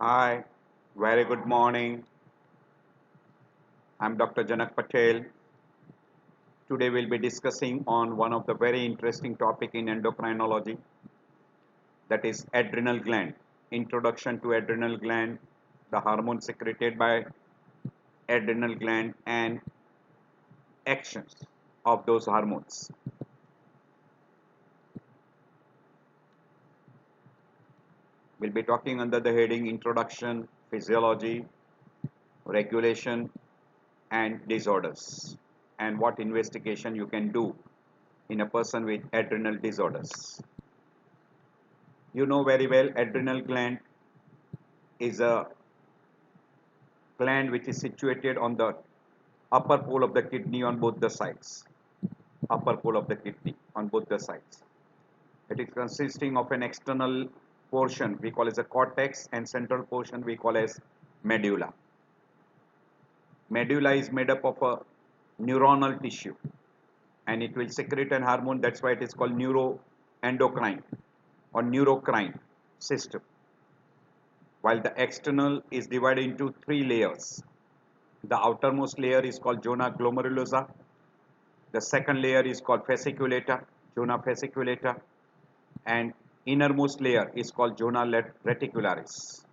Hi, very good morning. I'm Dr. Janak Patel. Today we'll be discussing on one of the very interesting topic in endocrinology, that is adrenal gland. Introduction to adrenal gland, the hormone secreted by adrenal gland and actions of those hormones. We'll be talking under the heading introduction, physiology, regulation and disorders, and what investigation you can do in a person with adrenal disorders. You know very well adrenal gland is a gland which is situated on the upper pole of the kidney on both the sides. Upper pole of the kidney on both the sides. It is consisting of an external portion we call as a cortex and central portion we call as medulla. Medulla is made up of a neuronal tissue and it will secrete an hormone, that's why it is called neuroendocrine or neurocrine system. While the external is divided into three layers. The outermost layer is called zona glomerulosa. The second layer is called fasciculata, zona fasciculata, and innermost layer is called zona reticularis.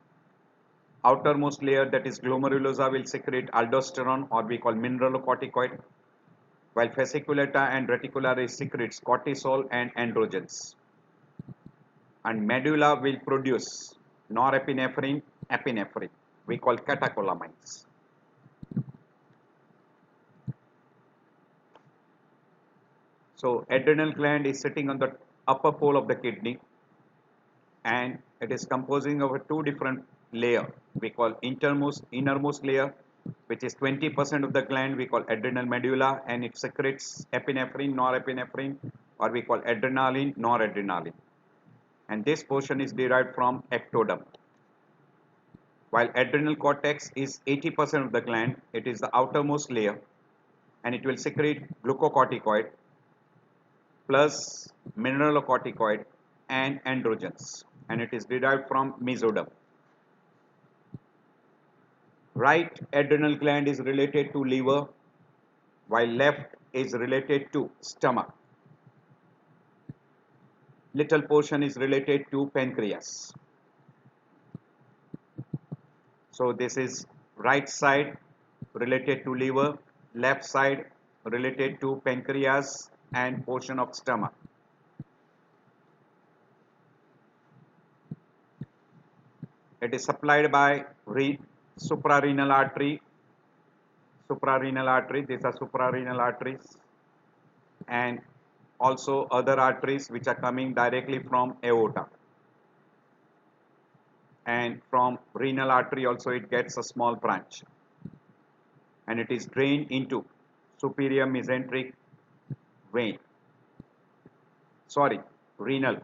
Outermost layer, that is glomerulosa, will secrete aldosterone or we call mineralocorticoid, while fasciculata and reticularis secretes cortisol and androgens. And medulla will produce norepinephrine, epinephrine, we call catecholamines. So adrenal gland is sitting on the upper pole of the kidney and it is composing of a two different layer. We call innermost layer, which is 20% of the gland, we call adrenal medulla, and it secretes epinephrine, norepinephrine, or we call adrenaline, noradrenaline. And this portion is derived from ectoderm. While adrenal cortex is 80% of the gland, it is the outermost layer and it will secrete glucocorticoid plus mineralocorticoid and androgens, and it is derived from mesoderm. Right adrenal gland is related to liver while left is related to stomach. Little portion is related to pancreas. So this is right side related to liver, left side related to pancreas and portion of stomach. It is supplied by suprarenal artery. Suprarenal artery, these are suprarenal arteries, and also other arteries which are coming directly from aorta. And from renal artery also it gets a small branch. And it is drained into superior mesenteric vein. Sorry, renal,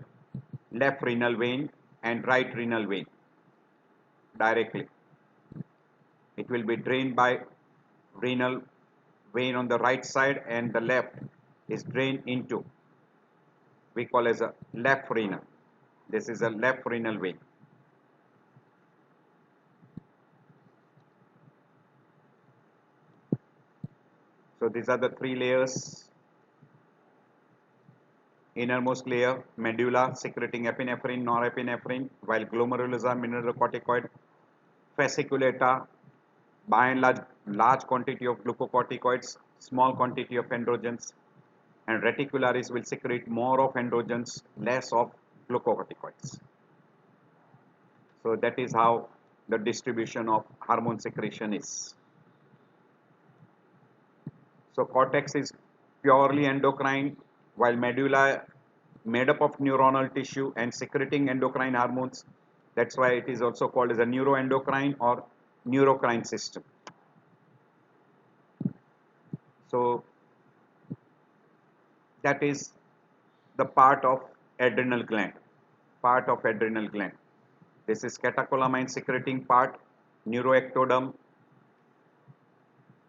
left renal vein and right renal vein directly. It will be drained by renal vein on the right side and the left is drained into, we call as a left renal. This is a left renal vein. So these are the three layers. Innermost layer, medulla, secreting epinephrine, norepinephrine, while glomerulosa, mineralocorticoid, fasciculata, by and large quantity of glucocorticoids, small quantity of androgens, and reticularis will secrete more of androgens, less of glucocorticoids. So that is how the distribution of hormone secretion is. So cortex is purely endocrine, while medulla made up of neuronal tissue and secreting endocrine hormones. That's why it is also called as a neuroendocrine or neurocrine system. So that is the part of adrenal gland. Part of adrenal gland. This is catecholamine secreting part, neuroectoderm,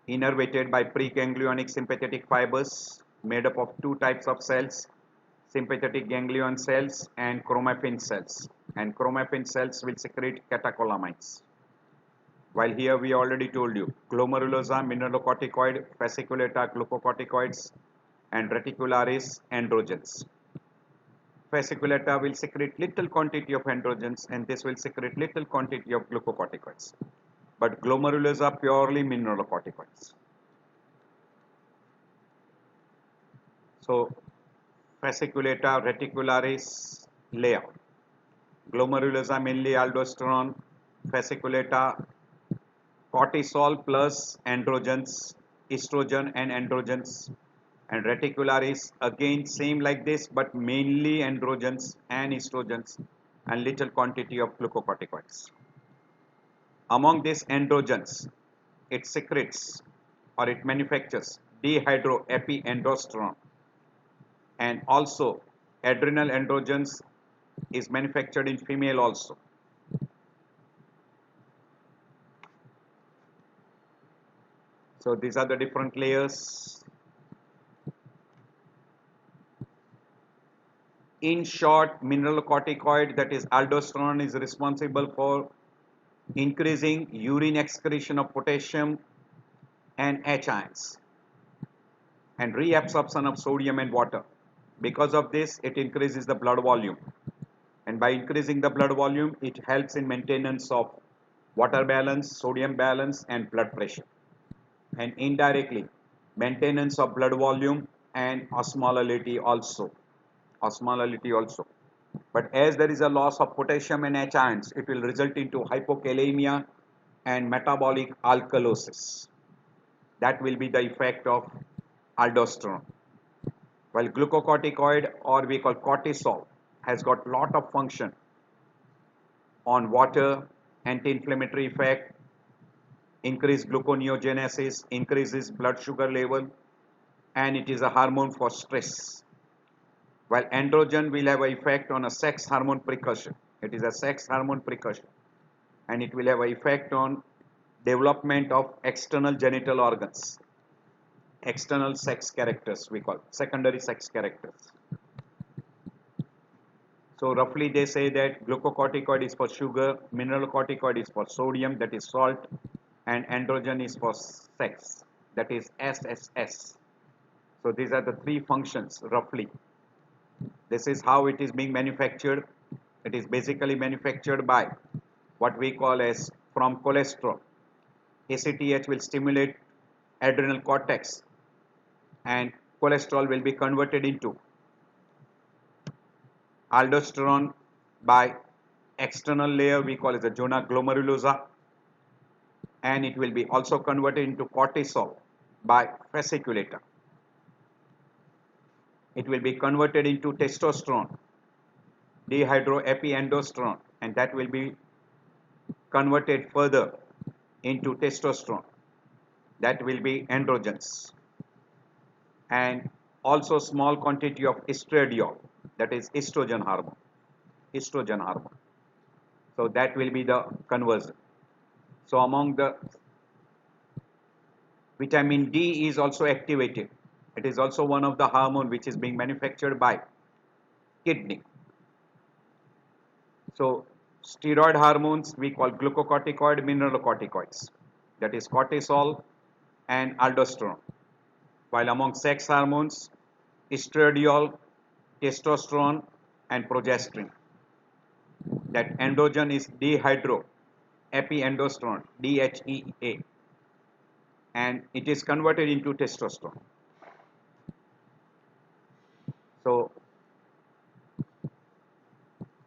innervated by preganglionic sympathetic fibers made up of two types of cells, sympathetic ganglion cells and chromaffin cells, and chromaffin cells will secrete catecholamines. While here we already told you, glomerulosa, mineralocorticoid, fasciculata, glucocorticoids, and reticularis, androgens. Fasciculata will secrete little quantity of androgens and this will secrete little quantity of glucocorticoids. But glomerulosa purely mineralocorticoids. So fasciculata, reticularis, layout. Glomerulosa mainly aldosterone, fasciculata cortisol plus androgens, estrogen and androgens, and reticularis again same like this but mainly androgens and estrogens and little quantity of glucocorticoids. Among these androgens, it secretes or it manufactures dehydroepiandrosterone, and also adrenal androgens is manufactured in female also. So these are the different layers. In short, mineralocorticoid that is aldosterone is responsible for increasing urine excretion of potassium and H ions and reabsorption of sodium and water. Because of this, it increases the blood volume, and by increasing the blood volume, it helps in maintenance of water balance, sodium balance, and blood pressure, and indirectly maintenance of blood volume and osmolality also. Osmolality also. But as there is a loss of potassium and H ions, it will result into hypokalemia and metabolic alkalosis. That will be the effect of aldosterone. While glucocorticoid, or we call cortisol, has got lot of function on water, anti-inflammatory effect, increase gluconeogenesis, increases blood sugar level, and it is a hormone for stress. While androgen will have an effect on a sex hormone precursor. It is a sex hormone precursor, and it will have an effect on development of external genital organs, external sex characters we call secondary sex characters. So roughly they say that glucocorticoid is for sugar, mineralocorticoid is for sodium, that is salt, and androgen is for sex, that is SSS. So these are the three functions roughly. This is how it is being manufactured. It is basically manufactured by what we call as from cholesterol. ACTH will stimulate adrenal cortex and cholesterol will be converted into aldosterone by external layer we call as the zona glomerulosa, and it will be also converted into cortisol by fasciculata. It will be converted into testosterone, dehydroepiandrosterone, and that will be converted further into testosterone. That will be androgens, and also small quantity of estradiol, that is estrogen hormone. Estrogen hormone. So that will be the conversion. So among the vitamin D is also activated. It is also one of the hormone which is being manufactured by kidney. So steroid hormones we call glucocorticoid, mineralocorticoids, that is cortisol and aldosterone. While among sex hormones, estradiol, testosterone, and progesterone. That androgen is dehydroepiandrosterone, DHEA, and it is converted into testosterone. So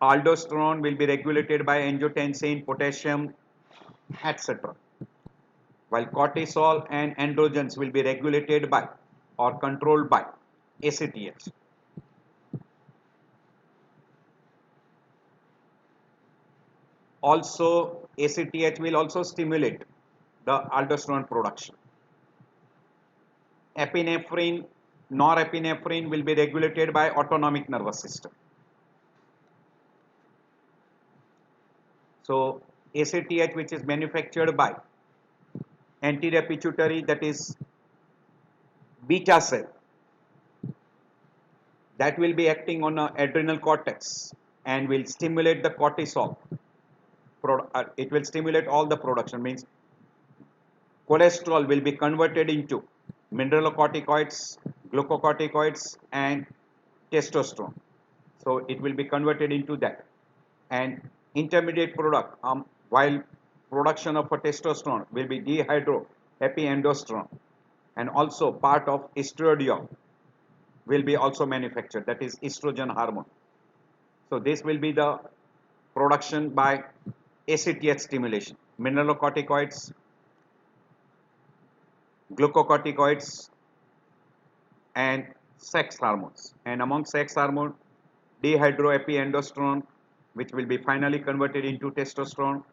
aldosterone will be regulated by angiotensin, potassium, etc. While cortisol and androgens will be regulated by or controlled by ACTH. Also, ACTH will also stimulate the aldosterone production. Epinephrine, norepinephrine will be regulated by autonomic nervous system. So ACTH, which is manufactured by anterior pituitary, that is beta cell, that will be acting on a adrenal cortex, and will stimulate the cortisol. It will stimulate all the production, means cholesterol will be converted into mineralocorticoids, glucocorticoids, and testosterone. So it will be converted into that. And intermediate product, while production of a testosterone will be dehydroepiandrosterone, and also part of estradiol will be also manufactured, that is estrogen hormone. So this will be the production by ACTH stimulation, mineralocorticoids, glucocorticoids, and sex hormones. And among sex hormone, dehydroepiandrosterone, which will be finally converted into testosterone,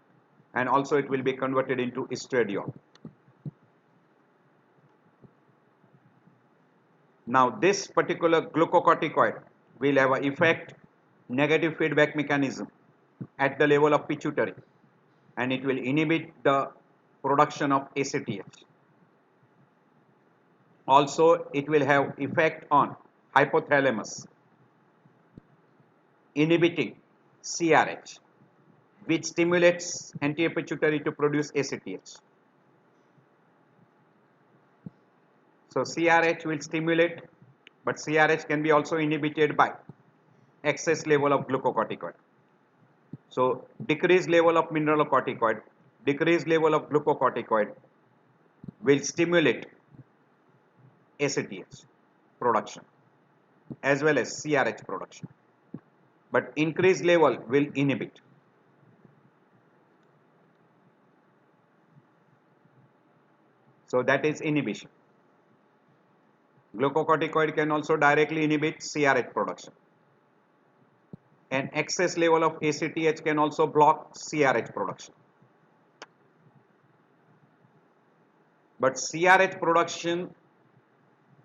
and also it will be converted into estradiol. Now this particular glucocorticoid will have an effect, negative feedback mechanism at the level of pituitary, and it will inhibit the production of ACTH. Also it will have effect on hypothalamus, inhibiting CRH, which stimulates anterior pituitary to produce ACTH. So CRH will stimulate, but CRH can be also inhibited by excess level of glucocorticoid. So decreased level of mineralocorticoid, decreased level of glucocorticoid will stimulate ACTH production as well as CRH production, but increased level will inhibit. So that is inhibition. Glucocorticoid can also directly inhibit CRH production. And excess level of ACTH can also block CRH production. But CRH production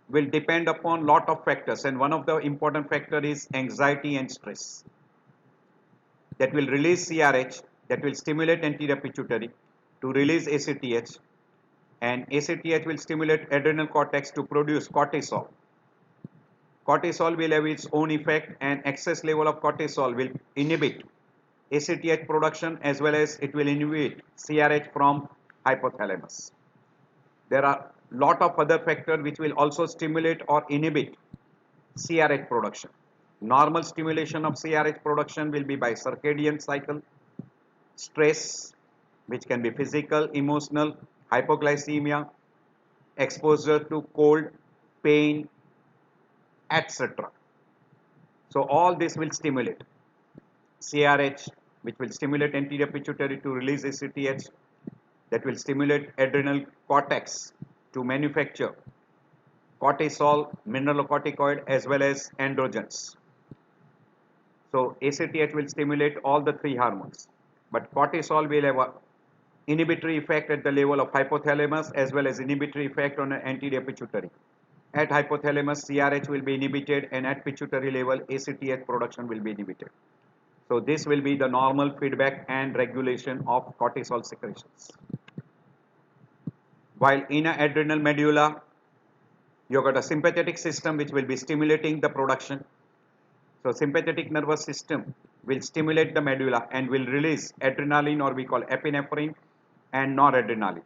will depend upon lot of factors, and one of the important factor is anxiety and stress. That will release CRH, that will stimulate anterior pituitary to release ACTH, and ACTH will stimulate adrenal cortex to produce cortisol. Cortisol will have its own effect, and excess level of cortisol will inhibit ACTH production as well as it will inhibit CRH from hypothalamus. There are lot of other factors which will also stimulate or inhibit CRH production. Normal stimulation of CRH production will be by circadian cycle, stress, which can be physical, emotional, hypoglycemia, exposure to cold, pain, etc. So all this will stimulate CRH, which will stimulate anterior pituitary to release ACTH, that will stimulate adrenal cortex to manufacture cortisol, mineralocorticoid as well as androgens. So ACTH will stimulate all the three hormones, but cortisol will have a inhibitory effect at the level of hypothalamus as well as inhibitory effect on the anterior pituitary. At hypothalamus, CRH will be inhibited, and at pituitary level, ACTH production will be inhibited. So this will be the normal feedback and regulation of cortisol secretions. While in an adrenal medulla, you have got a sympathetic system which will be stimulating the production. So sympathetic nervous system will stimulate the medulla and will release adrenaline, or we call epinephrine, and noradrenaline.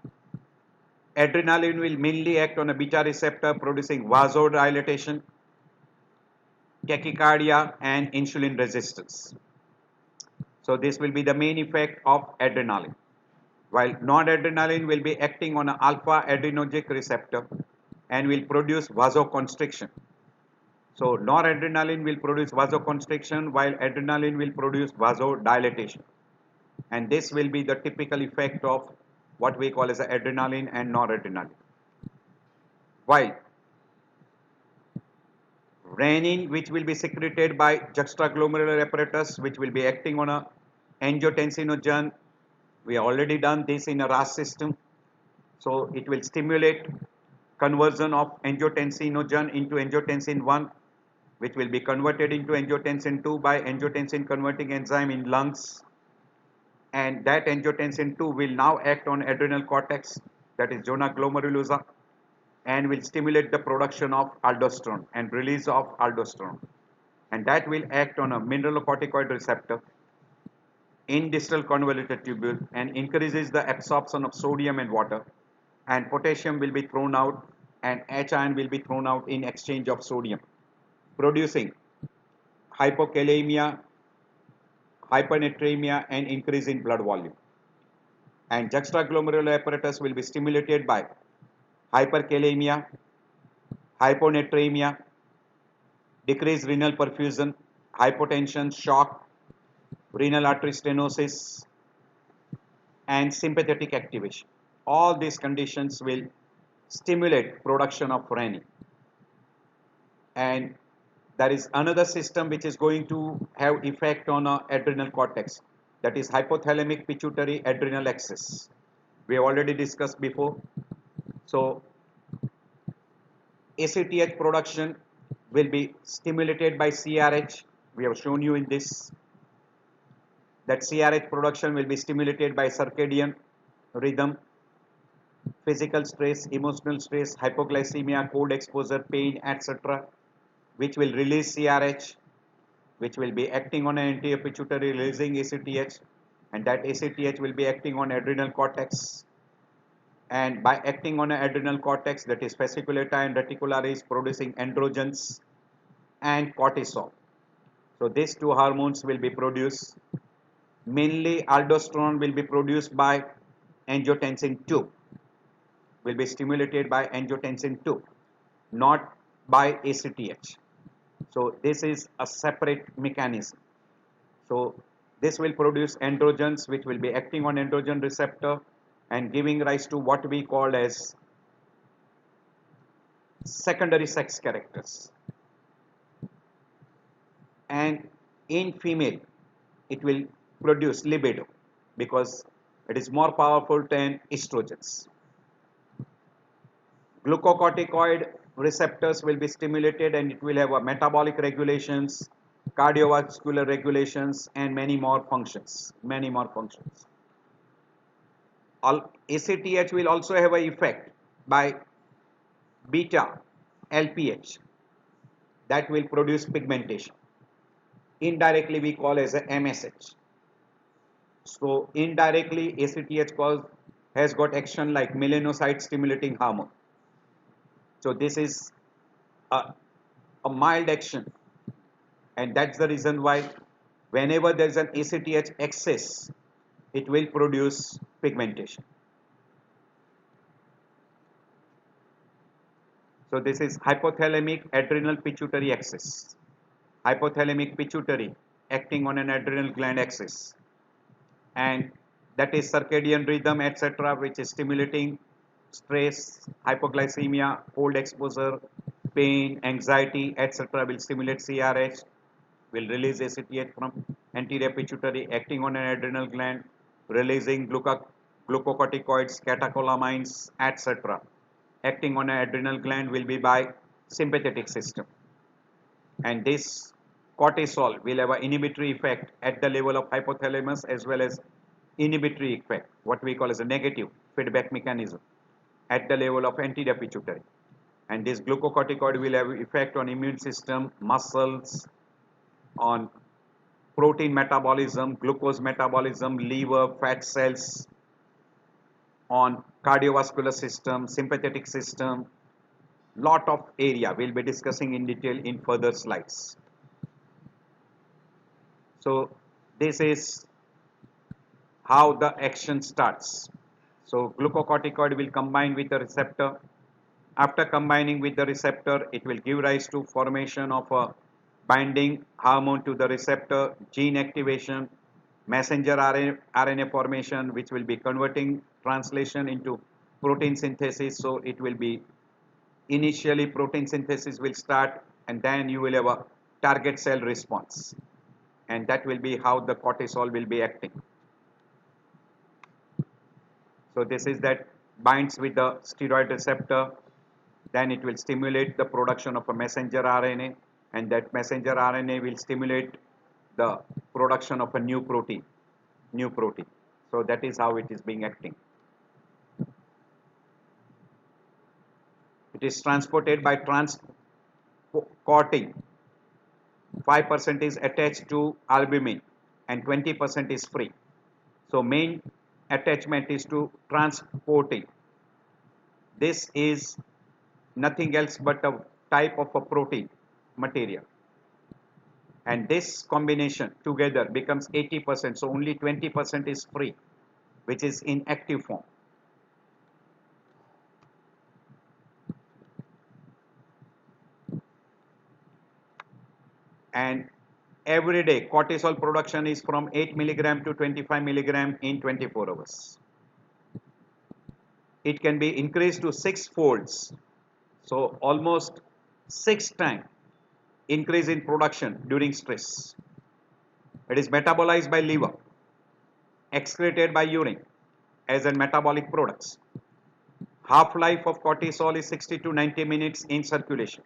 Adrenaline will mainly act on a beta receptor, producing vasodilatation, tachycardia, and insulin resistance. So this will be the main effect of adrenaline. While noradrenaline will be acting on an alpha adrenergic receptor and will produce vasoconstriction. So noradrenaline will produce vasoconstriction while adrenaline will produce vasodilatation. And this will be the typical effect of what we call as adrenaline and noradrenaline. While renin, which will be secreted by juxtaglomerular apparatus, which will be acting on a angiotensinogen, we have already done this in a RAS system. So it will stimulate conversion of angiotensinogen into angiotensin 1, which will be converted into angiotensin 2 by angiotensin converting enzyme in lungs, and that angiotensin 2 will now act on adrenal cortex, that is zona glomerulosa, and will stimulate the production of aldosterone and release of aldosterone. and that will act on a mineralocorticoid receptor in distal convoluted tubule and increases the absorption of sodium and water, and potassium will be thrown out and H ion will be thrown out in exchange of sodium, producing hypokalemia, hypernatremia and increase in blood volume. And juxtaglomerular apparatus will be stimulated by hyperkalemia, hyponatremia, decreased renal perfusion, hypotension, shock, renal artery stenosis, and sympathetic activation. All these conditions will stimulate production of renin. And there is another system which is going to have effect on adrenal cortex, that is hypothalamic pituitary adrenal axis. We have already discussed before. So ACTH production will be stimulated by CRH. We have shown you in this that CRH production will be stimulated by circadian rhythm, physical stress, emotional stress, hypoglycemia, cold exposure, pain, etc., which will release CRH, which will be acting on an anterior pituitary releasing ACTH, and that ACTH will be acting on adrenal cortex, and by acting on an adrenal cortex, that is fasciculata and reticularis, producing androgens and cortisol. So these two hormones will be produced. Mainly aldosterone will be produced by angiotensin 2, will be stimulated by angiotensin 2, not by ACTH. So this is a separate mechanism. So this will produce androgens which will be acting on androgen receptor and giving rise to what we call as secondary sex characters. And in female it will produce libido because it is more powerful than estrogens. Glucocorticoid receptors will be stimulated and it will have a metabolic regulations, cardiovascular regulations, and many more functions. ACTH will also have an effect by beta LPH that will produce pigmentation. Indirectly we call as a MSH. So indirectly ACTH has got action like melanocyte stimulating hormone. So this is a mild action, and that's the reason why whenever there is an ACTH excess, it will produce pigmentation. So this is hypothalamic adrenal pituitary axis. Hypothalamic pituitary acting on an adrenal gland axis, and that is circadian rhythm, etc., which is stimulating stress, hypoglycemia, cold exposure, pain, anxiety, etc., will stimulate CRH, will release ACTH from anterior pituitary, acting on an adrenal gland, releasing glucocorticoids, catecholamines, etc. Acting on an adrenal gland will be by sympathetic system. And this cortisol will have an inhibitory effect at the level of hypothalamus as well as inhibitory effect, what we call as a negative feedback mechanism at the level of anterior pituitary. And this glucocorticoid will have effect on immune system, muscles, on protein metabolism, glucose metabolism, liver, fat cells, on cardiovascular system, sympathetic system, lot of area we'll be discussing in detail in further slides. So this is how the action starts. So glucocorticoid will combine with the receptor. After combining with the receptor, it will give rise to formation of a binding hormone to the receptor, gene activation, messenger RNA formation, which will be converting translation into protein synthesis. So it will be initially protein synthesis will start, and then you will have a target cell response, and that will be how the cortisol will be acting. So this is that binds with the steroid receptor, then it will stimulate the production of a messenger RNA, and that messenger RNA will stimulate the production of a new protein. So that is how it is being acting. It is transported by transporting 5% is attached to albumin, and 20% is free. So main attachment is to transportin. This is nothing else but a type of a protein material, and this combination together becomes 80%, so only 20% is free, which is in active form. And every day cortisol production is from 8 milligram to 25 milligram in 24 hours. It can be increased to 6 folds, so almost 6 times increase in production during stress. It is metabolized by liver, excreted by urine as a metabolic products. Half-life of cortisol is 60 to 90 minutes in circulation.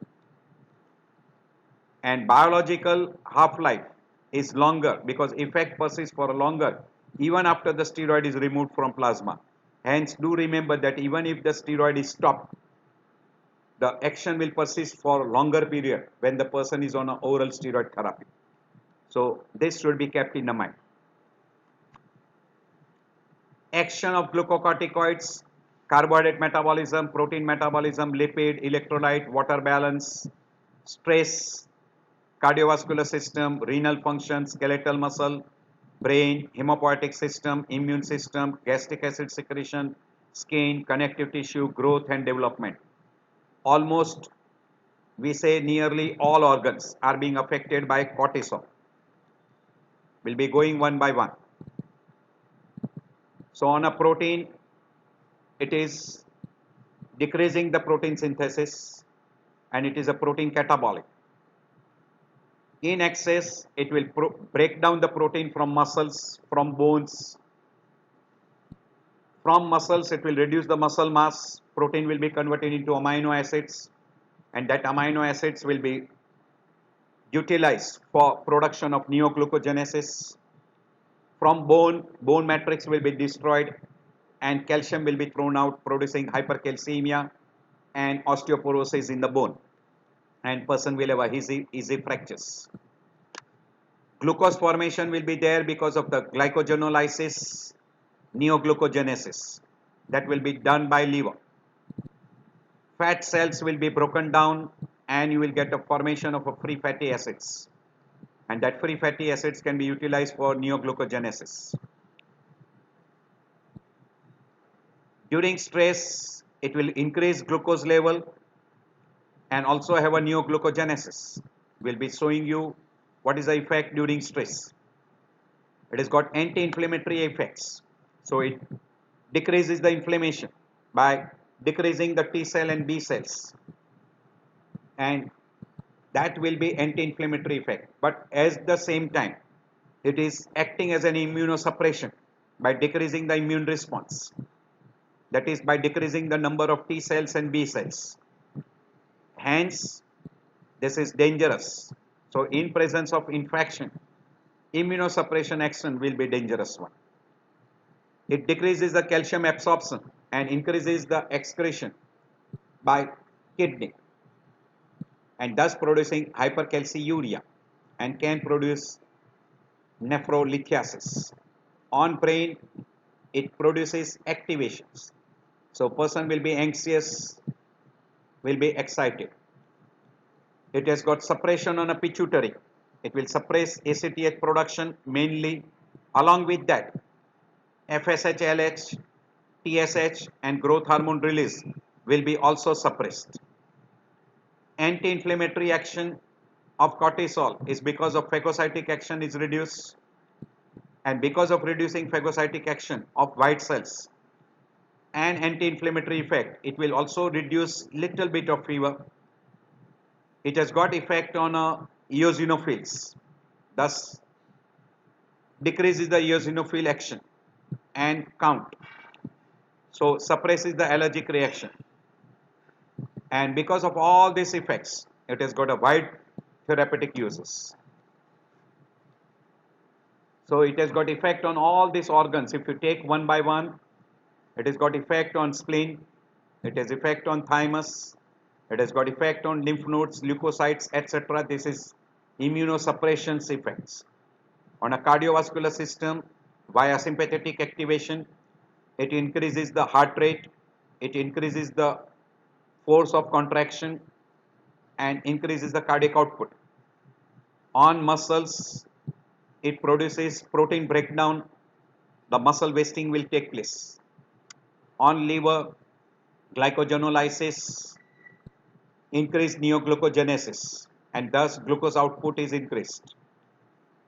And biological half-life is longer because effect persists for longer even after the steroid is removed from plasma. Hence, do remember that even if the steroid is stopped, the action will persist for longer period when the person is on an oral steroid therapy. So this should be kept in the mind. Action of glucocorticoids: carbohydrate metabolism, protein metabolism, lipid, electrolyte, water balance, stress, cardiovascular system, renal function, skeletal muscle, brain, hemopoietic system, immune system, gastric acid secretion, skin, connective tissue, growth and development. Almost, we say, nearly all organs are being affected by cortisol. We'll be going one by one. So on a protein, it is decreasing the protein synthesis, and it is a protein catabolic. In excess, it will break down the protein from muscles, from bones. From muscles, it will reduce the muscle mass. Protein will be converted into amino acids, and that amino acids will be utilized for production of neoglucogenesis. From bone, bone matrix will be destroyed, and calcium will be thrown out, producing hypercalcemia and osteoporosis in the bone, and person will have a easy fractures. Glucose formation will be there because of the glycogenolysis, neoglucogenesis, that will be done by liver. Fat cells will be broken down, and you will get a formation of a free fatty acids, and that free fatty acids can be utilized for neoglucogenesis. During stress, it will increase glucose level and also have a neoglucogenesis. We'll be showing you what is the effect during stress. It has got anti-inflammatory effects. So it decreases the inflammation by decreasing the T cell and B cells, and that will be anti-inflammatory effect. But at the same time, it is acting as an immunosuppression by decreasing the immune response. That is by decreasing the number of T cells and B cells. Hence, this is dangerous. So in presence of infection, immunosuppression action will be dangerous one. It decreases the calcium absorption and increases the excretion by kidney, and thus producing hypercalciuria, and can produce nephrolithiasis. On brain, it produces activations. So person will be anxious, will be excited. It has got suppression on a pituitary. It will suppress ACTH production mainly. Along with that, FSH, LH, TSH and growth hormone release will be also suppressed. Anti-inflammatory action of cortisol is because of phagocytic action is reduced, and because of reducing phagocytic action of white cells and anti-inflammatory effect, it will also reduce little bit of fever. It has got effect on eosinophils, thus decreases the eosinophil action and count, so suppresses the allergic reaction. And because of all these effects, it has got a wide therapeutic uses. So it has got effect on all these organs. If you take one by one, it has got effect on spleen, it has effect on thymus, it has got effect on lymph nodes, leukocytes, etc. This is Immunosuppression effects. On a cardiovascular system, via sympathetic activation, it increases the heart rate, it increases the force of contraction, and increases the cardiac output. On muscles, it produces protein breakdown, the muscle wasting will take place. On liver, glycogenolysis, increased neoglucogenesis, and thus glucose output is increased.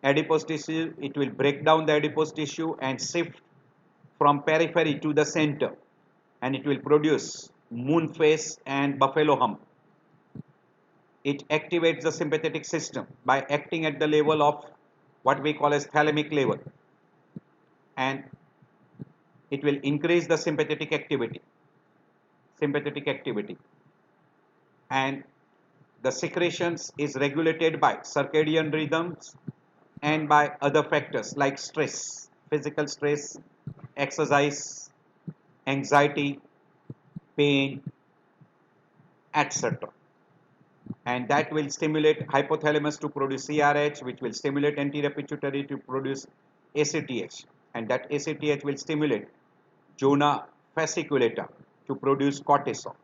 Adipose tissue, it will break down the adipose tissue and shift from periphery to the center, and it will produce moon face and buffalo hump. It activates the sympathetic system by acting at the level of what we call as thalamic level, and it will increase the sympathetic activity, and the secretions is regulated by circadian rhythms and by other factors like stress, physical stress, exercise, anxiety, pain, etc. And that will stimulate hypothalamus to produce CRH, which will stimulate anterior pituitary to produce ACTH, and that ACTH will stimulate zona fasciculata to produce cortisol.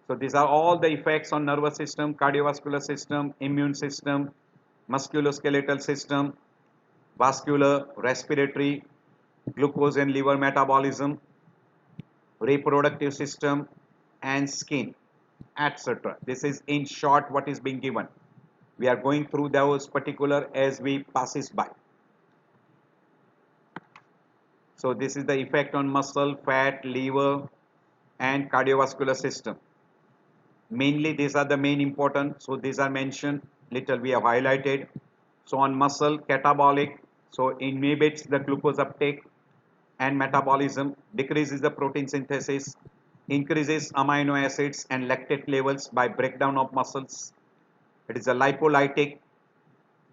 So these are all the effects on nervous system, cardiovascular system, immune system, musculoskeletal system, vascular, respiratory, glucose and liver metabolism, reproductive system, and skin, etc. This is in short what is being given. We are going through those particular as we passes by. So this is the effect on muscle, fat, liver, and cardiovascular system. Mainly these are the main important, so these are mentioned, little we have highlighted. So on muscle, catabolic, so inhibits the glucose uptake and metabolism, decreases the protein synthesis, increases amino acids and lactate levels by breakdown of muscles. It is a lipolytic,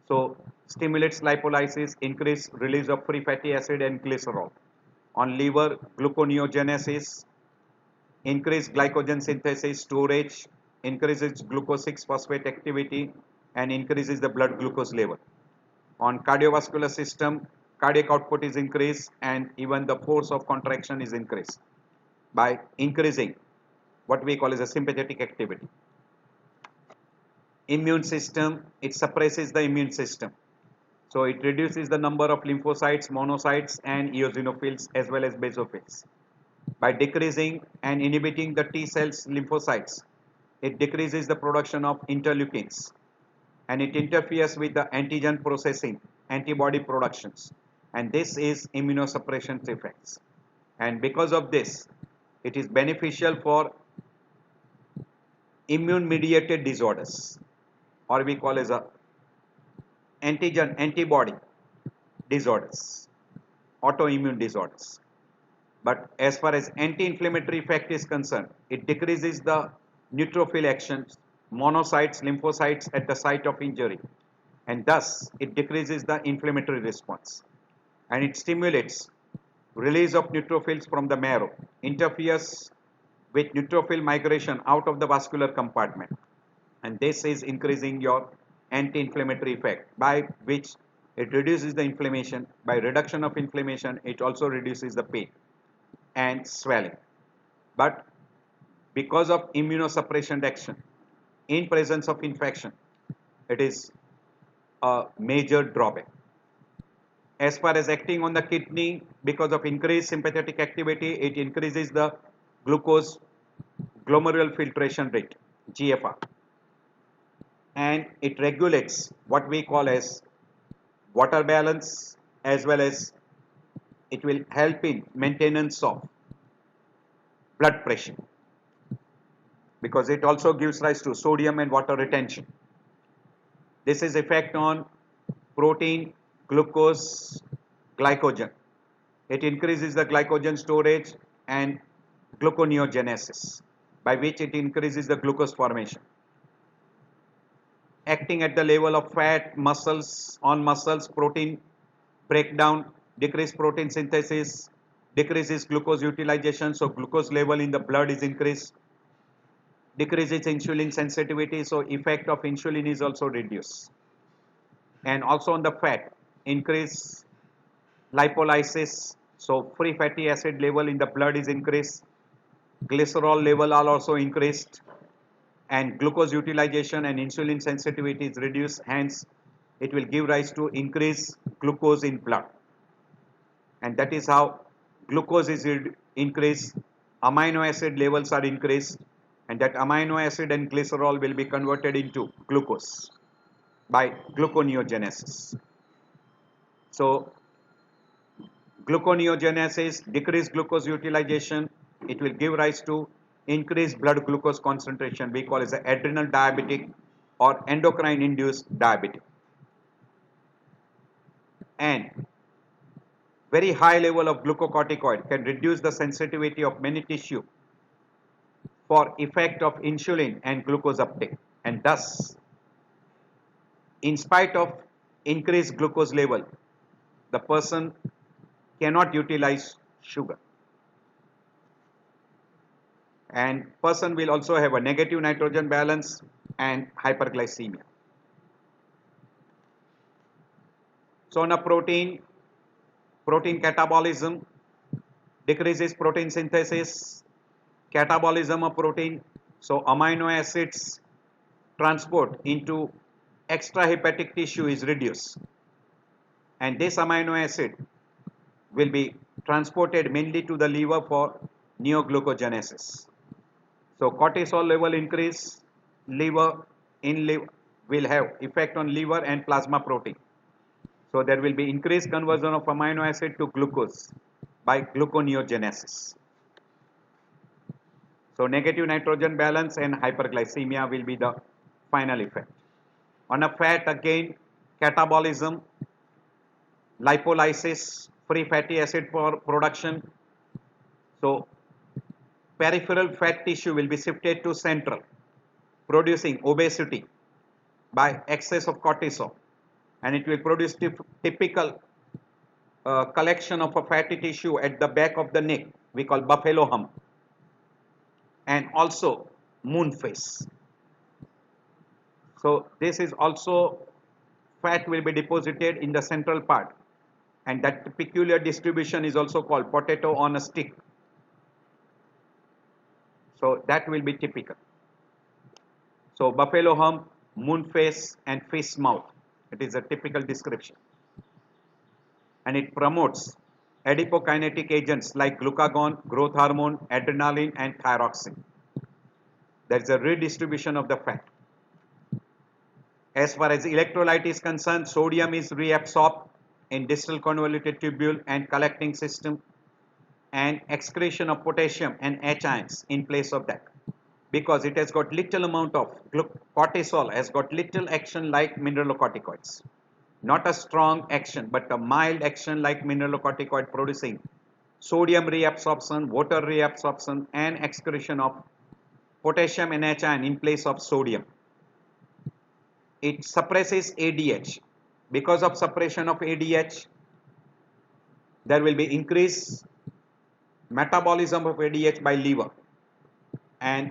so stimulates lipolysis, increase release of free fatty acid and glycerol. On liver, gluconeogenesis, increase glycogen synthesis, storage, increases glucose 6-phosphate activity, and increases the blood glucose level. On cardiovascular system, cardiac output is increased and even the force of contraction is increased by increasing what we call as a sympathetic activity. Immune system, it suppresses the immune system. So it reduces the number of lymphocytes, monocytes, and eosinophils as well as basophils. By decreasing and inhibiting the T cells lymphocytes, it decreases the production of interleukins, and it interferes with the antigen processing, antibody productions, and this is immunosuppression effects. And because of this, it is beneficial for immune mediated disorders, or we call as a antigen antibody disorders, autoimmune disorders. But as far as anti-inflammatory effect is concerned, it decreases the neutrophil actions, monocytes, lymphocytes at the site of injury, and thus it decreases the inflammatory response. And it stimulates release of neutrophils from the marrow, interferes with neutrophil migration out of the vascular compartment, and this is increasing your anti-inflammatory effect, by which it reduces the inflammation. By reduction of inflammation, it also reduces the pain and swelling. But because of immunosuppression action in presence of infection, it is a major drawback. As far as acting on the kidney, because of increased sympathetic activity, it increases the glucose glomerular filtration rate, GFR, and it regulates what we call as water balance, as well as it will help in maintenance of blood pressure, because it also gives rise to sodium and water retention. This is effect on protein, glucose, glycogen. It increases the glycogen storage and gluconeogenesis, by which it increases the glucose formation. Acting at the level of fat, muscles, on muscles, protein breakdown, decrease protein synthesis, decreases glucose utilization, so glucose level in the blood is increased. decreases insulin sensitivity, so effect of insulin is also reduced. And also on the fat, increase lipolysis, so free fatty acid level in the blood is increased, glycerol level are also increased, and glucose utilization and insulin sensitivity is reduced, hence it will give rise to increased glucose in blood. And that is how glucose is increased, amino acid levels are increased, and that amino acid and glycerol will be converted into glucose by gluconeogenesis. So gluconeogenesis, decreased glucose utilization, it will give rise to increased blood glucose concentration, we call it the adrenal diabetic or endocrine induced diabetic. And very high level of glucocorticoid can reduce the sensitivity of many tissue for effect of insulin and glucose uptake, and thus in spite of increased glucose level, the person cannot utilize sugar, and person will also have a negative nitrogen balance and hyperglycemia. So on a protein catabolism decreases protein synthesis, catabolism of protein, so amino acids transport into extrahepatic tissue is reduced, and this amino acid will be transported mainly to the liver for neoglucogenesis. So cortisol level increase, liver will have effect on liver and plasma protein. So there will be increased conversion of amino acid to glucose by gluconeogenesis. So negative nitrogen balance and hyperglycemia will be the final effect. On a fat, again catabolism, lipolysis, free fatty acid production. So peripheral fat tissue will be shifted to central, producing obesity by excess of cortisol, and it will produce typical collection of a fatty tissue at the back of the neck, we call buffalo hump, and also moon face. So this is also fat will be deposited in the central part, and that peculiar distribution is also called potato on a stick. So that will be typical. So buffalo hump, moon face, and fish mouth. It is a typical description. And it promotes adipokinetic agents like glucagon, growth hormone, adrenaline, and thyroxine. There is a redistribution of the fat. As far as electrolyte is concerned, sodium is reabsorbed in distal convoluted tubule and collecting system, and excretion of potassium and H ions in place of that, because it has got little amount of cortisol, has got little action like mineralocorticoids, not a strong action but a mild action like mineralocorticoid, producing sodium reabsorption, water reabsorption, and excretion of potassium and H ion in place of sodium. It suppresses ADH. Because of suppression of ADH, there will be increased metabolism of ADH by liver, and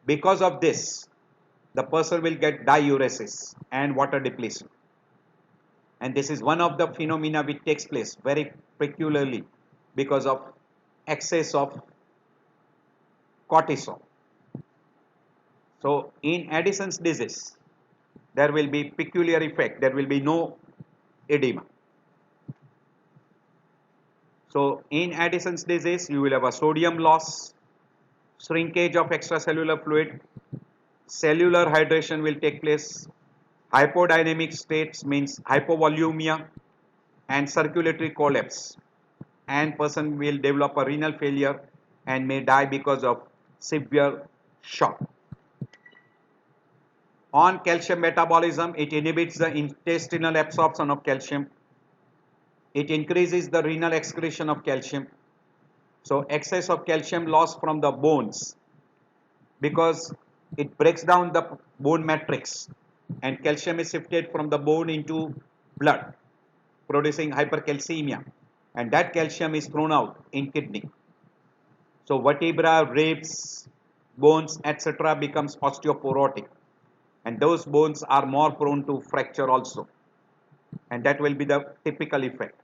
because of this the person will get diuresis and water depletion, and this is one of the phenomena which takes place very peculiarly because of excess of cortisol. So in Addison's disease there will be peculiar effect, there will be no edema. So in Addison's disease you will have a sodium loss, shrinkage of extracellular fluid, cellular hydration will take place, hypodynamic states means hypovolemia and circulatory collapse, and person will develop a renal failure and may die because of severe shock. On calcium metabolism, it inhibits the intestinal absorption of calcium, it increases the renal excretion of calcium. So excess of calcium loss from the bones, because it breaks down the bone matrix and calcium is shifted from the bone into blood, producing hypercalcemia, and that calcium is thrown out in kidney. So vertebra, ribs, bones, etc. becomes osteoporotic, and those bones are more prone to fracture also, and that will be the typical effect.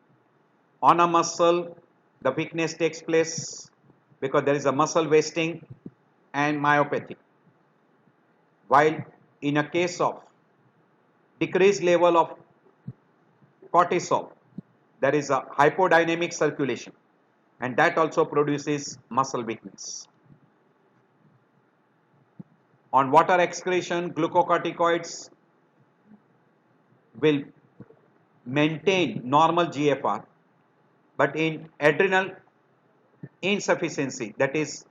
On a muscle, the weakness takes place because there is a muscle wasting and myopathy, while in a case of decreased level of cortisol, there is a hypodynamic circulation, and that also produces muscle weakness. On water excretion, glucocorticoids will maintain normal GFR, but in adrenal insufficiency, that is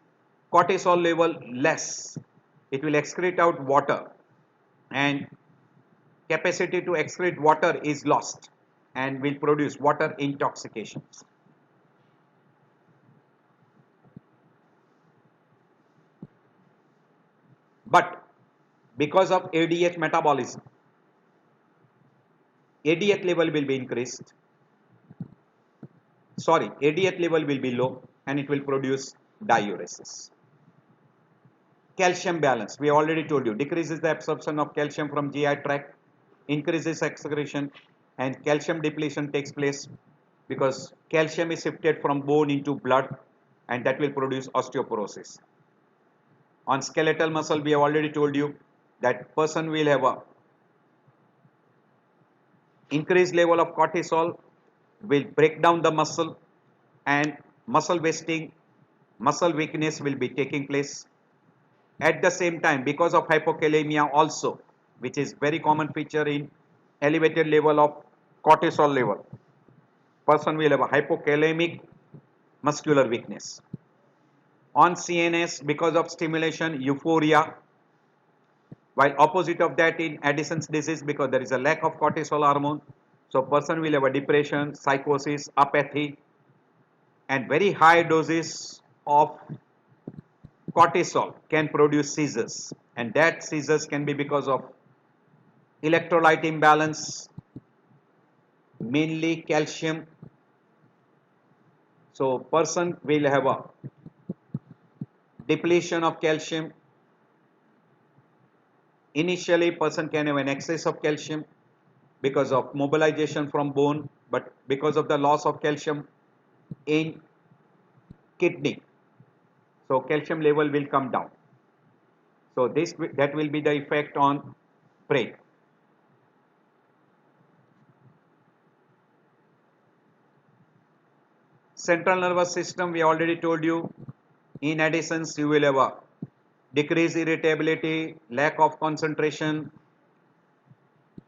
cortisol level less, it will excrete out water, and capacity to excrete water is lost and will produce water intoxications. But because of ADH metabolism, ADH level will be increased. Sorry, ADH level will be low and it will produce diuresis. Calcium balance, we already told you, decreases the absorption of calcium from GI tract, increases excretion, and calcium depletion takes place because calcium is shifted from bone into blood, and that will produce osteoporosis. On skeletal muscle, we have already told you that person will have a increased level of cortisol, will break down the muscle, and muscle wasting, muscle weakness will be taking place. At the same time, because of hypokalemia also, which is very common feature in elevated level of cortisol level, person will have a hypokalemic muscular weakness. On CNS, because of stimulation, euphoria, while opposite of that in Addison's disease, because there is a lack of cortisol hormone, so person will have a depression, psychosis, apathy, and very high doses of cortisol can produce seizures, and that seizures can be because of electrolyte imbalance, mainly calcium. So person will have a depletion of calcium. Initially, person can have an excess of calcium because of mobilization from bone, but because of the loss of calcium in kidney, so calcium level will come down. So that will be the effect on brain. Central nervous system, we already told you. In addition, you will have a decreased irritability, lack of concentration,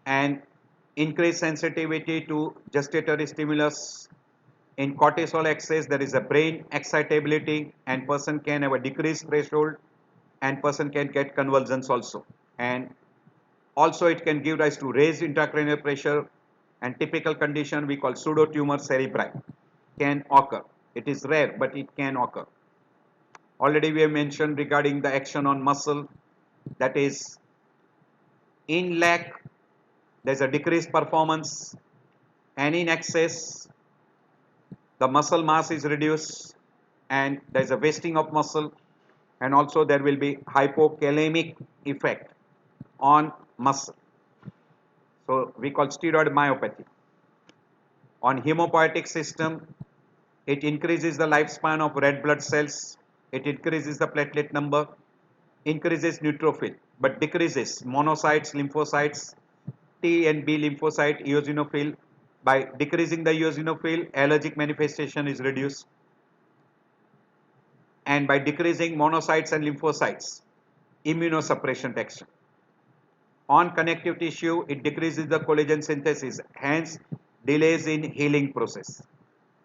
and increased sensitivity to gustatory stimulus. In cortisol excess, there is a brain excitability, and person can have a decreased threshold, and person can get convulsions also. And also it can give rise to raised intracranial pressure, and typical condition we call pseudotumor cerebri can occur. It is rare, but it can occur. Already we have mentioned regarding the action on muscle, that is in lack there is a decreased performance, and in excess the muscle mass is reduced and there is a wasting of muscle, and also there will be hypokalemic effect on muscle. So we call steroid myopathy. On hemopoietic system, it increases the lifespan of red blood cells, it increases the platelet number, increases neutrophil, but decreases monocytes, lymphocytes, T and B lymphocyte, eosinophil. By decreasing the eosinophil, allergic manifestation is reduced, and by decreasing monocytes and lymphocytes, immunosuppression action. On connective tissue, it decreases the collagen synthesis, hence delays in healing process.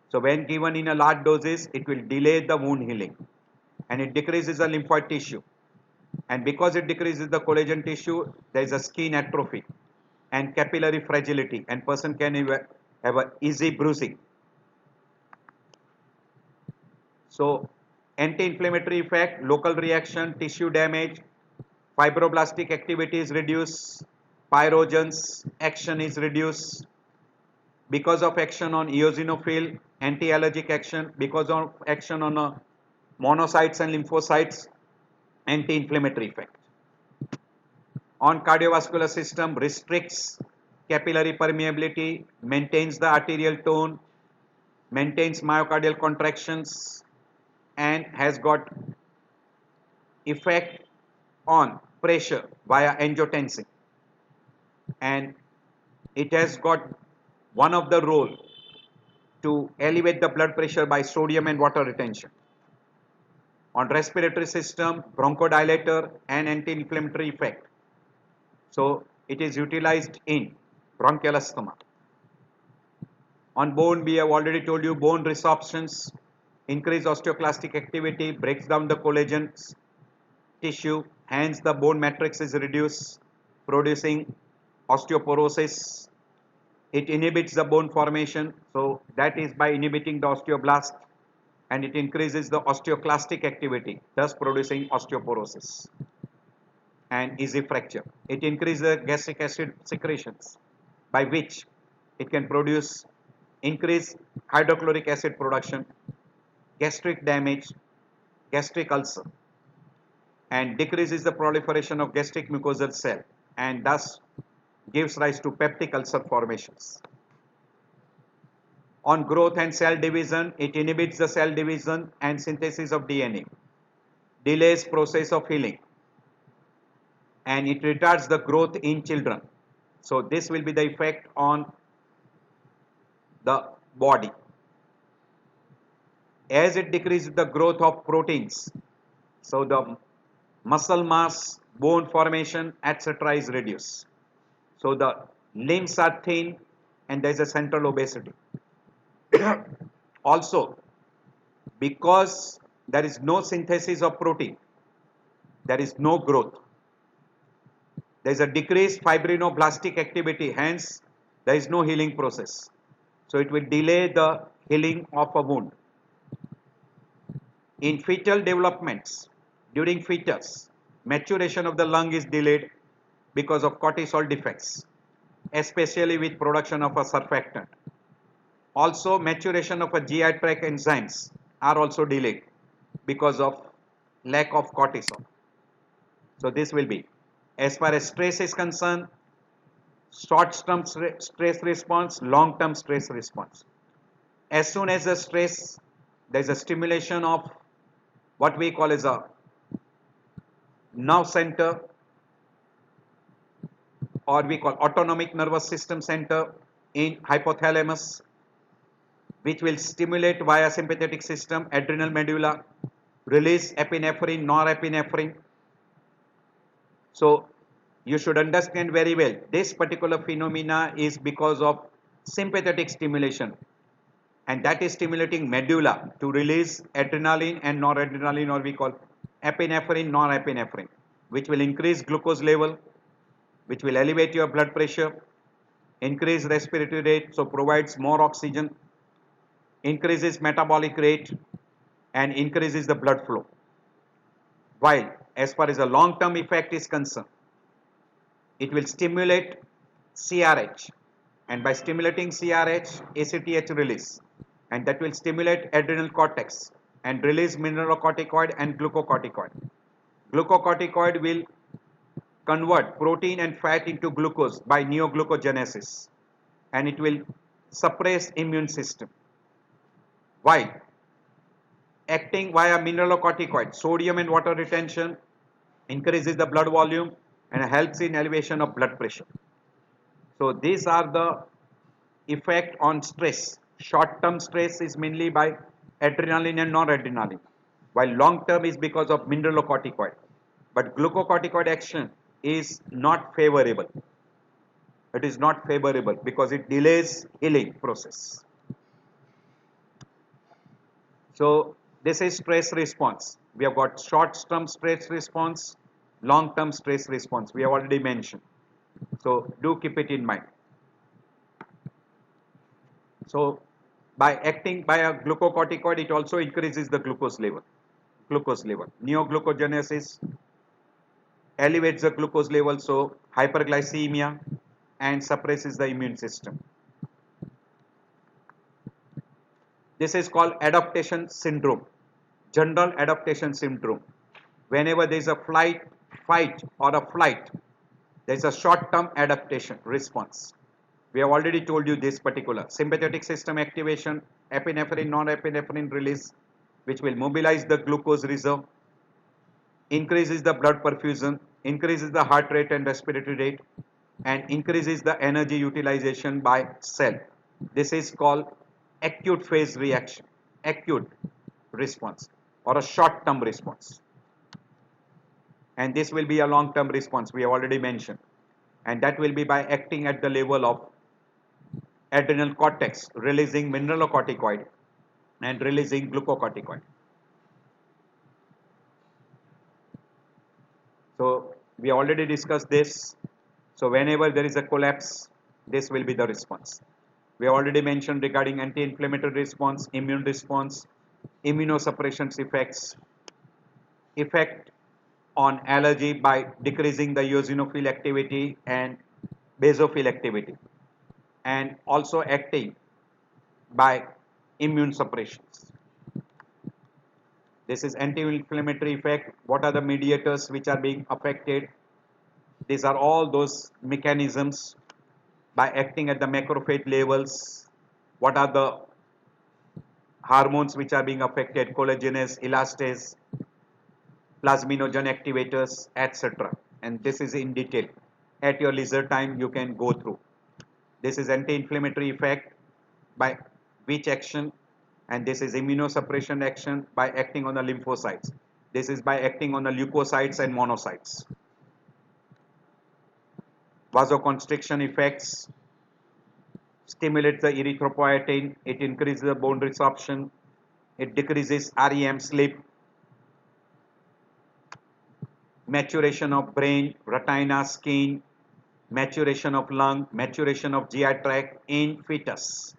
So when given in a large doses, it will delay the wound healing, and it decreases the lymphoid tissue. And because it decreases the collagen tissue, there is a skin atrophy and capillary fragility, and person can have a easy bruising. So anti-inflammatory effect, local reaction, tissue damage, fibroblastic activity is reduced, pyrogens action is reduced because of action on eosinophil, anti-allergic action, because of action on monocytes and lymphocytes, anti-inflammatory effect. On cardiovascular system, restricts capillary permeability, maintains the arterial tone, maintains myocardial contractions, and has got effect on pressure via angiotensin, and it has got one of the role to elevate the blood pressure by sodium and water retention. On respiratory system, bronchodilator and anti-inflammatory effect. So it is utilized in bronchial asthma. On bone, we have already told you bone resorptions, increase osteoclastic activity, breaks down the collagen tissue, hence the bone matrix is reduced, producing osteoporosis. It inhibits the bone formation, so that is by inhibiting the osteoblast, and it increases the osteoclastic activity, thus producing osteoporosis and easy fracture. It increases the gastric acid secretions, by which it can produce increased hydrochloric acid production, gastric damage, gastric ulcer, and decreases the proliferation of gastric mucosal cell, and thus gives rise to peptic ulcer formations. On growth and cell division, it inhibits the cell division and synthesis of DNA, delays process of healing, and it retards the growth in children. So this will be the effect on the body. As it decreases the growth of proteins, so the muscle mass, bone formation, etc. is reduced. So the limbs are thin and there is a central obesity. Also, because there is no synthesis of protein, there is no growth. There is a decreased fibrinoblastic activity, hence there is no healing process. So it will delay the healing of a wound. In fetal developments, during fetus, maturation of the lung is delayed because of cortisol defects, especially with production of a surfactant. Also, maturation of a GI tract enzymes are also delayed because of lack of cortisol. So this will be, as far as stress is concerned, short-term stress response, long-term stress response. As soon as the stress, there is a stimulation of what we call as a nerve center, or we call autonomic nervous system center in hypothalamus, which will stimulate via sympathetic system, adrenal medulla, release epinephrine, norepinephrine. So you should understand very well, this particular phenomena is because of sympathetic stimulation, and that is stimulating medulla to release adrenaline and noradrenaline, or we call epinephrine, norepinephrine, which will increase glucose level, which will elevate your blood pressure, increase respiratory rate, so provides more oxygen, increases metabolic rate, and increases the blood flow. While as far as the long-term effect is concerned, it will stimulate CRH, and by stimulating CRH, ACTH release, and that will stimulate adrenal cortex and release mineralocorticoid and glucocorticoid. Glucocorticoid will convert protein and fat into glucose by neoglucogenesis, and it will suppress immune system. While acting via mineralocorticoid, sodium and water retention increases the blood volume and helps in elevation of blood pressure. So these are the effect on stress. Short-term stress is mainly by adrenaline and noradrenaline, while long-term is because of mineralocorticoid. But glucocorticoid action is not favorable. It is not favorable because it delays healing process. So this is stress response. We have got short-term stress response, long-term stress response. We have already mentioned. So do keep it in mind. So by acting by a glucocorticoid, it also increases the glucose level. Neoglucogenesis elevates the glucose level, so hyperglycemia, and suppresses the immune system. This is called adaptation syndrome, general adaptation syndrome. Whenever there is a fight or a flight, there is a short-term adaptation response. We have already told you this particular sympathetic system activation, epinephrine, norepinephrine release, which will mobilize the glucose reserve, increases the blood perfusion, increases the heart rate and respiratory rate, and increases the energy utilization by cell. This is called acute phase reaction, acute response, or a short-term response. And this will be a long-term response, we have already mentioned. And that will be by acting at the level of adrenal cortex, releasing mineralocorticoid and releasing glucocorticoid. So we already discussed this. So whenever there is a collapse, this will be the response. We already mentioned regarding anti-inflammatory response, immune response, immunosuppression effects, effect on allergy by decreasing the eosinophil activity and basophil activity, and also acting by immune suppressions. This is anti-inflammatory effect. What are the mediators which are being affected? These are all those mechanisms by acting at the macrophage levels. What are the hormones which are being affected? Collagenase, elastase, plasminogen activators, etc. And this is in detail. At your leisure time, you can go through. This is anti-inflammatory effect by which action, and this is immunosuppression action by acting on the lymphocytes. This is by acting on the leukocytes and monocytes. Vasoconstriction effects stimulates the erythropoietin, it increases the bone resorption, it decreases REM sleep, maturation of brain, retina, skin, maturation of lung, maturation of GI tract in fetus.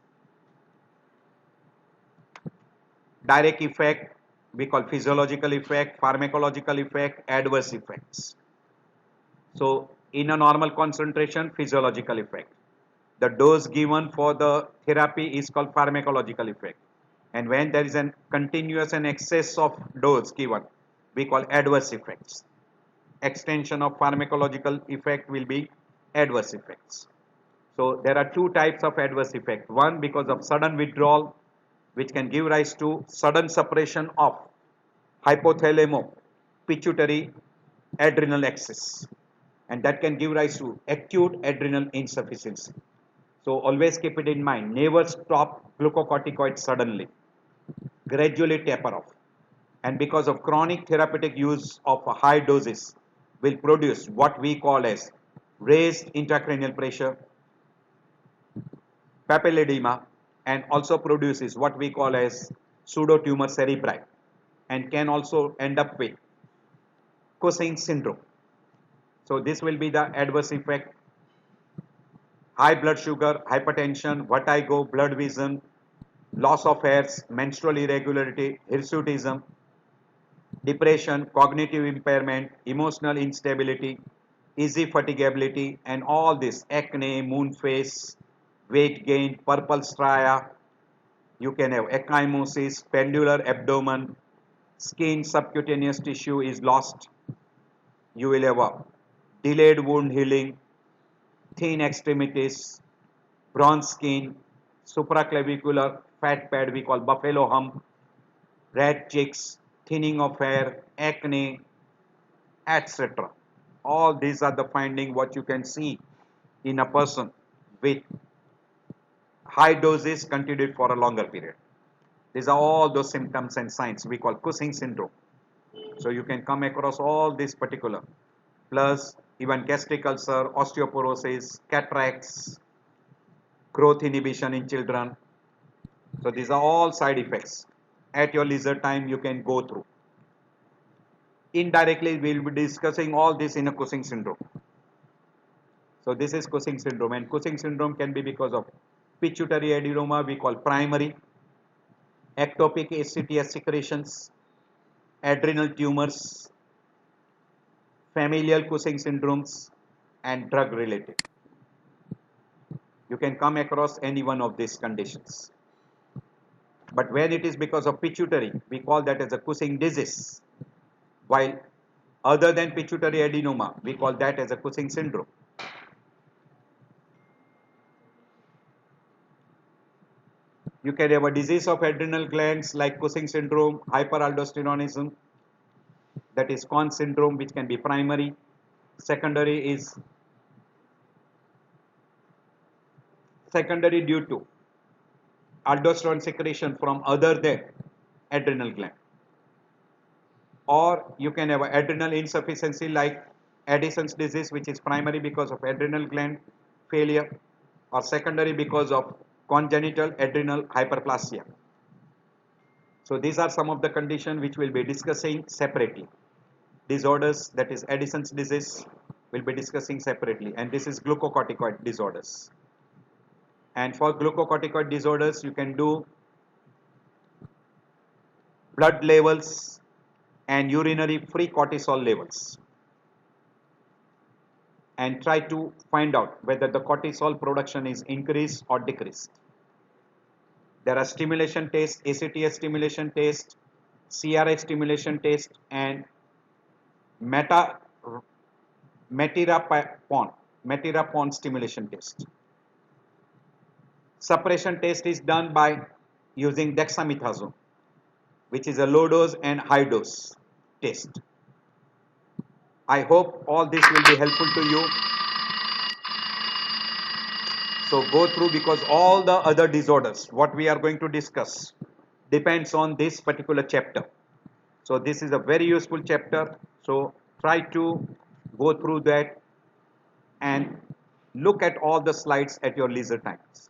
Direct effect we call physiological effect, pharmacological effect, adverse effects. So in a normal concentration, physiological effect. The dose given for the therapy is called pharmacological effect. And when there is a continuous and excess of dose given, we call adverse effects. Extension of pharmacological effect will be adverse effects. So there are two types of adverse effect. One because of sudden withdrawal, which can give rise to sudden suppression of hypothalamo pituitary adrenal axis, and that can give rise to acute adrenal insufficiency. So always keep it in mind, never stop glucocorticoids suddenly, gradually taper off. And because of chronic therapeutic use of high doses will produce what we call as raised intracranial pressure, papilledema, and also produces what we call as pseudotumor cerebri, and can also end up with Cushing syndrome. So this will be the adverse effect. High blood sugar, hypertension, vertigo, blood vision, loss of hairs, menstrual irregularity, hirsutism, depression, cognitive impairment, emotional instability, easy fatigability, and all this acne, moon face, weight gain, purple stria. You can have ecchymosis, pendular abdomen, skin subcutaneous tissue is lost. You will have a delayed wound healing, thin extremities, bronze skin, supraclavicular fat pad we call buffalo hump, red cheeks, thinning of hair, acne, etc. All these are the findings what you can see in a person with high doses continued for a longer period. These are all those symptoms and signs we call Cushing syndrome. So you can come across all these particular, plus even gastric ulcer, osteoporosis, cataracts, growth inhibition in children. So these are all side effects. At your leisure time you can go through. Indirectly we will be discussing all this in a Cushing syndrome. So this is Cushing syndrome, and Cushing syndrome can be because of pituitary adenoma we call primary, ectopic ACTH secretions, adrenal tumors, familial Cushing syndromes, and drug related. You can come across any one of these conditions. But when it is because of pituitary, we call that as a Cushing disease. While other than pituitary adenoma. We call that as a Cushing syndrome. You can have a disease of adrenal glands like Cushing syndrome, hyperaldosteronism, that is Conn syndrome, which can be primary. Secondary due to aldosterone secretion from other than adrenal gland. Or you can have adrenal insufficiency like Addison's disease, which is primary because of adrenal gland failure, or secondary because of congenital adrenal hyperplasia. So these are some of the conditions which we'll be discussing separately. Disorders, that is Addison's disease, we'll be discussing separately, and this is glucocorticoid disorders. And for glucocorticoid disorders, you can do blood levels and urinary free cortisol levels, and try to find out whether the cortisol production is increased or decreased. There are stimulation tests, ACTS stimulation test, CRH stimulation test, and metirapon stimulation test. Suppression test is done by using dexamethasone, which is a low dose and high dose test. I hope all this will be helpful to you. So go through, because all the other disorders what we are going to discuss depends on this particular chapter. So this is a very useful chapter. So try to go through that and look at all the slides at your leisure times.